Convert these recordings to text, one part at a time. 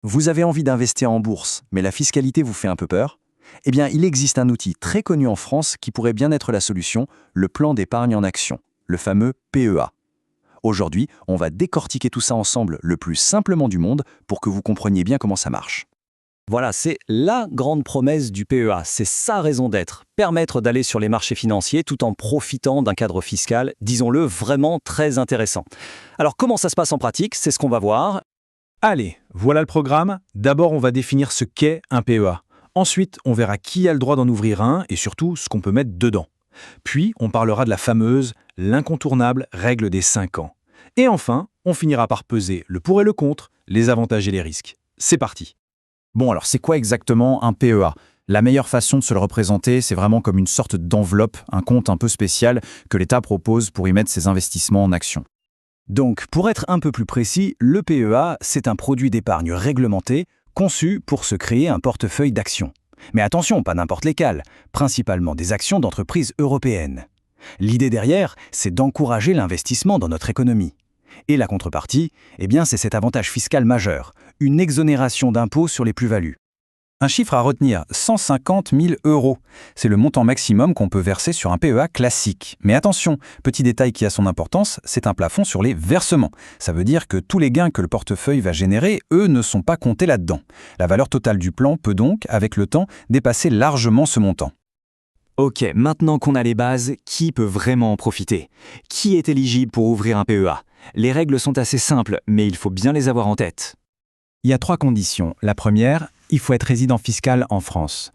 Vous avez envie d'investir en bourse, mais la fiscalité vous fait un peu peur? Eh bien, il existe un outil très connu en France qui pourrait bien être la solution, le plan d'épargne en action, le fameux PEA. Aujourd'hui, on va décortiquer tout ça ensemble le plus simplement du monde pour que vous compreniez bien comment ça marche. Voilà, c'est la grande promesse du PEA, c'est sa raison d'être, permettre d'aller sur les marchés financiers tout en profitant d'un cadre fiscal, disons-le, vraiment très intéressant. Alors comment ça se passe en pratique? C'est ce qu'on va voir. Allez, voilà le programme. D'abord, on va définir ce qu'est un PEA. Ensuite, on verra qui a le droit d'en ouvrir un et surtout ce qu'on peut mettre dedans. Puis, on parlera de la fameuse, l'incontournable règle des 5 ans. Et enfin, on finira par peser le pour et le contre, les avantages et les risques. C'est parti. Bon, alors c'est quoi exactement un PEA? La meilleure façon de se le représenter, c'est vraiment comme une sorte d'enveloppe, un compte un peu spécial que l'État propose pour y mettre ses investissements en actions. Donc, pour être un peu plus précis, le PEA, c'est un produit d'épargne réglementé conçu pour se créer un portefeuille d'actions. Mais attention, pas n'importe lesquelles, principalement des actions d'entreprises européennes. L'idée derrière, c'est d'encourager l'investissement dans notre économie. Et la contrepartie, eh bien, c'est cet avantage fiscal majeur, une exonération d'impôts sur les plus-values. Un chiffre à retenir, 150 000 €. C'est le montant maximum qu'on peut verser sur un PEA classique. Mais attention, petit détail qui a son importance, c'est un plafond sur les versements. Ça veut dire que tous les gains que le portefeuille va générer, eux, ne sont pas comptés là-dedans. La valeur totale du plan peut donc, avec le temps, dépasser largement ce montant. Ok, maintenant qu'on a les bases, qui peut vraiment en profiter? Qui est éligible pour ouvrir un PEA? Les règles sont assez simples, mais il faut bien les avoir en tête. Il y a 3 conditions. La première, il faut être résident fiscal en France.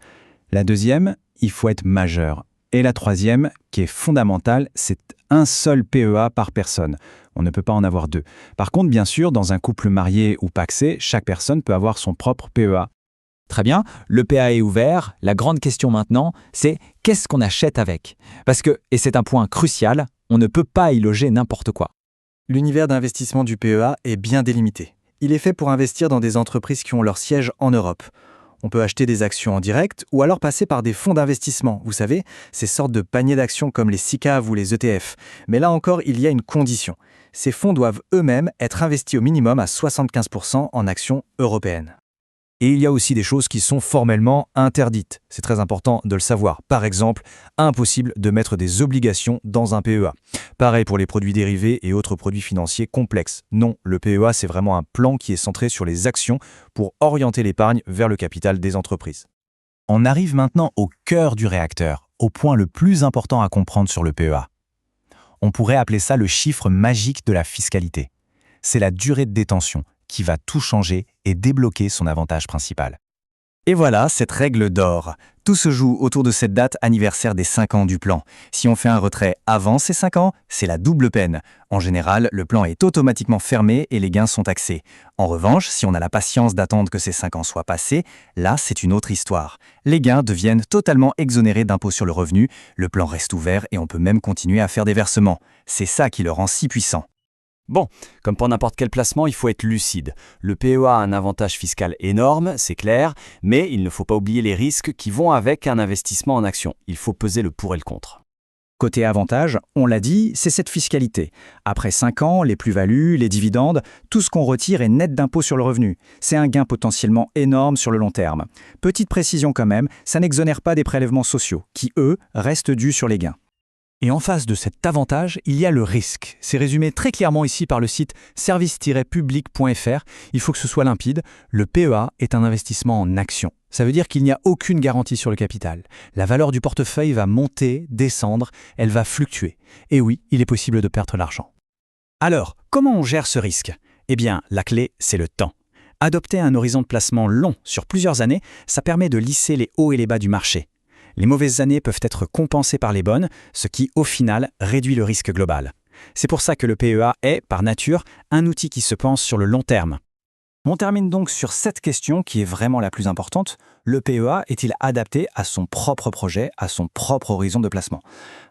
La deuxième, il faut être majeur. Et la troisième, qui est fondamentale, c'est un seul PEA par personne. On ne peut pas en avoir 2. Par contre, bien sûr, dans un couple marié ou pacsé, chaque personne peut avoir son propre PEA. Très bien, le PA est ouvert. La grande question maintenant, c'est qu'est-ce qu'on achète avec? Parce que, et c'est un point crucial, on ne peut pas y loger n'importe quoi. L'univers d'investissement du PEA est bien délimité. Il est fait pour investir dans des entreprises qui ont leur siège en Europe. On peut acheter des actions en direct ou alors passer par des fonds d'investissement, vous savez, ces sortes de paniers d'actions comme les SICAV ou les ETF. Mais là encore, il y a une condition. Ces fonds doivent eux-mêmes être investis au minimum à 75% en actions européennes. Et il y a aussi des choses qui sont formellement interdites. C'est très important de le savoir. Par exemple, impossible de mettre des obligations dans un PEA. Pareil pour les produits dérivés et autres produits financiers complexes. Non, le PEA, c'est vraiment un plan qui est centré sur les actions pour orienter l'épargne vers le capital des entreprises. On arrive maintenant au cœur du réacteur, au point le plus important à comprendre sur le PEA. On pourrait appeler ça le chiffre magique de la fiscalité. C'est la durée de détention qui va tout changer et débloquer son avantage principal. Et voilà cette règle d'or. Tout se joue autour de cette date anniversaire des 5 ans du plan. Si on fait un retrait avant ces 5 ans, c'est la double peine. En général, le plan est automatiquement fermé et les gains sont taxés. En revanche, si on a la patience d'attendre que ces 5 ans soient passés, là, c'est une autre histoire. Les gains deviennent totalement exonérés d'impôt sur le revenu, le plan reste ouvert et on peut même continuer à faire des versements. C'est ça qui le rend si puissant. Bon, comme pour n'importe quel placement, il faut être lucide. Le PEA a un avantage fiscal énorme, c'est clair, mais il ne faut pas oublier les risques qui vont avec un investissement en actions. Il faut peser le pour et le contre. Côté avantage, on l'a dit, c'est cette fiscalité. Après 5 ans, les plus-values, les dividendes, tout ce qu'on retire est net d'impôt sur le revenu. C'est un gain potentiellement énorme sur le long terme. Petite précision quand même, ça n'exonère pas des prélèvements sociaux, qui eux, restent dus sur les gains. Et en face de cet avantage, il y a le risque. C'est résumé très clairement ici par le site service-public.fr. Il faut que ce soit limpide. Le PEA est un investissement en actions. Ça veut dire qu'il n'y a aucune garantie sur le capital. La valeur du portefeuille va monter, descendre, elle va fluctuer. Et oui, il est possible de perdre l'argent. Alors, comment on gère ce risque? Eh bien, la clé, c'est le temps. Adopter un horizon de placement long sur plusieurs années, ça permet de lisser les hauts et les bas du marché. Les mauvaises années peuvent être compensées par les bonnes, ce qui, au final, réduit le risque global. C'est pour ça que le PEA est, par nature, un outil qui se pense sur le long terme. On termine donc sur cette question qui est vraiment la plus importante. Le PEA est-il adapté à son propre projet, à son propre horizon de placement?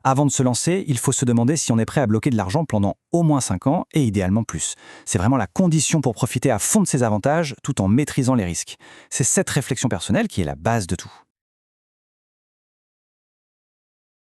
Avant de se lancer, il faut se demander si on est prêt à bloquer de l'argent pendant au moins 5 ans et idéalement plus. C'est vraiment la condition pour profiter à fond de ses avantages tout en maîtrisant les risques. C'est cette réflexion personnelle qui est la base de tout.